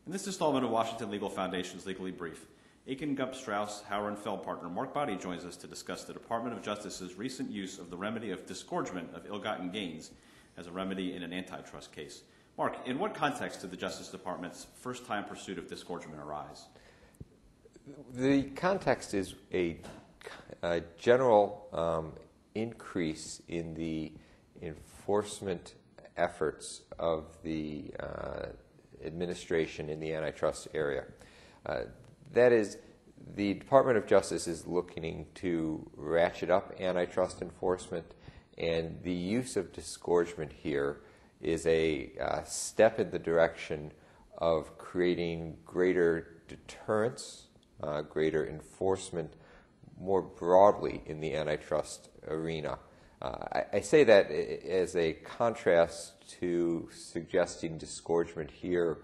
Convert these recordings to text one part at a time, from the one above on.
In this installment of Washington Legal Foundation's Legally Brief, Aiken Gump Strauss Hauer and Feld partner Mark Boddy joins us to discuss the Department of Justice's recent use of the remedy of disgorgement of ill-gotten gains as a remedy in an antitrust case. Mark, in what context did the Justice Department's first-time pursuit of disgorgement arise? The context is a general increase in the enforcement efforts of the administration in the antitrust area. That is, the Department of Justice is looking to ratchet up antitrust enforcement, and the use of disgorgement here is a step in the direction of creating greater deterrence, greater enforcement more broadly in the antitrust arena. I say that as a contrast to suggesting disgorgement here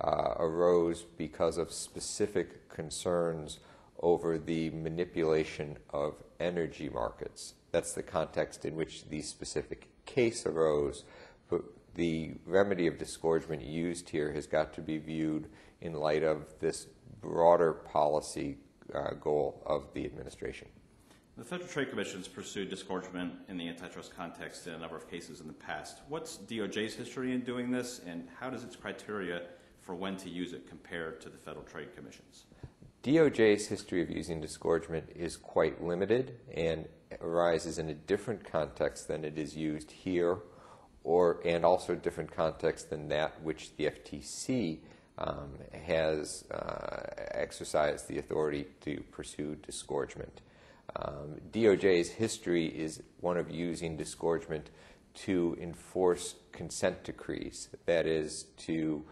arose because of specific concerns over the manipulation of energy markets. That's the context in which the specific case arose, but the remedy of disgorgement used here has got to be viewed in light of this broader policy goal of the administration. The Federal Trade Commission has pursued disgorgement in the antitrust context in a number of cases in the past. What's DOJ's history in doing this, and how does its criteria for when to use it compare to the Federal Trade Commission's? DOJ's history of using disgorgement is quite limited and arises in a different context than it is used here, and also a different context than that which the FTC has exercised the authority to pursue disgorgement. DOJ's history is one of using disgorgement to enforce consent decrees, that is, to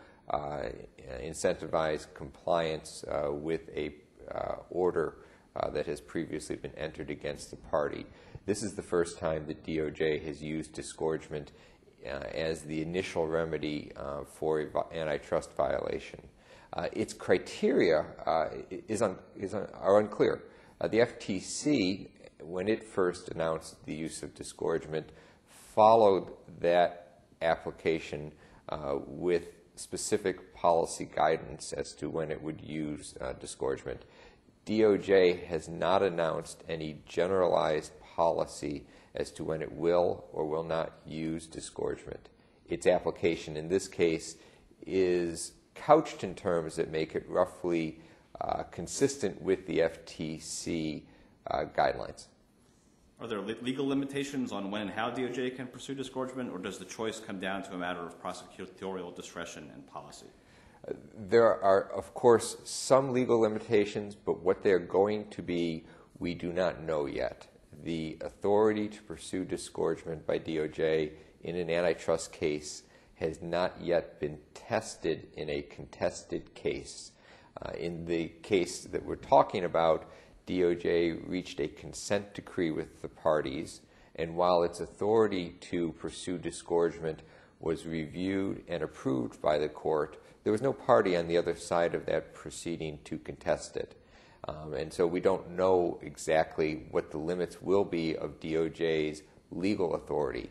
incentivize compliance with a order that has previously been entered against the party. This is the first time that DOJ has used disgorgement as the initial remedy for an antitrust violation. Its criteria are unclear. The FTC, when it first announced the use of disgorgement, followed that application with specific policy guidance as to when it would use disgorgement. DOJ has not announced any generalized policy as to when it will or will not use disgorgement. Its application in this case is couched in terms that make it roughly consistent with the FTC guidelines. Are there legal limitations on when and how DOJ can pursue disgorgement, or does the choice come down to a matter of prosecutorial discretion and policy? There are, of course, some legal limitations, but what they're going to be, we do not know yet. The authority to pursue disgorgement by DOJ in an antitrust case has not yet been tested in a contested case. In the case that we're talking about, DOJ reached a consent decree with the parties, and while its authority to pursue disgorgement was reviewed and approved by the court, there was no party on the other side of that proceeding to contest it. And so we don't know exactly what the limits will be of DOJ's legal authority.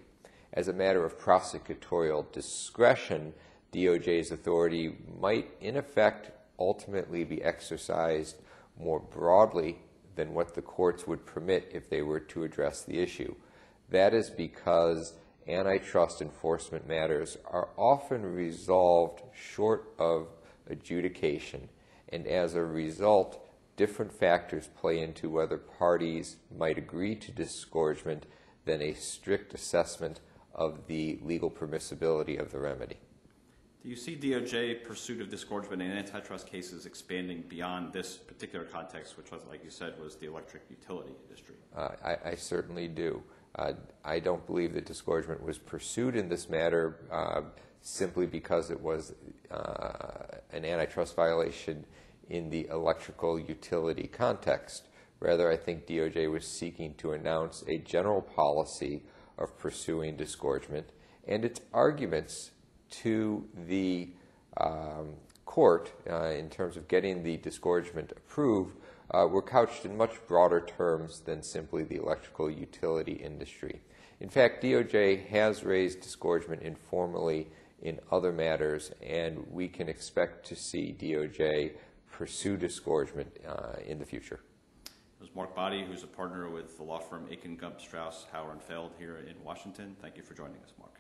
As a matter of prosecutorial discretion, DOJ's authority might, in effect, ultimately be exercised more broadly than what the courts would permit if they were to address the issue. That is because antitrust enforcement matters are often resolved short of adjudication, and as a result, different factors play into whether parties might agree to disgorgement than a strict assessment of the legal permissibility of the remedy. Do you see DOJ pursuit of disgorgement in antitrust cases expanding beyond this particular context, which was, like you said, was the electric utility industry? I certainly do. I don't believe that disgorgement was pursued in this matter simply because it was an antitrust violation in the electrical utility context. Rather, I think DOJ was seeking to announce a general policy of pursuing disgorgement, and its arguments to the court in terms of getting the disgorgement approved were couched in much broader terms than simply the electrical utility industry. In fact, DOJ has raised disgorgement informally in other matters, and we can expect to see DOJ pursue disgorgement in the future. It was Mark Body, who's a partner with the law firm Aiken, Gump, Strauss, Hauer, and Feld here in Washington. Thank you for joining us, Mark.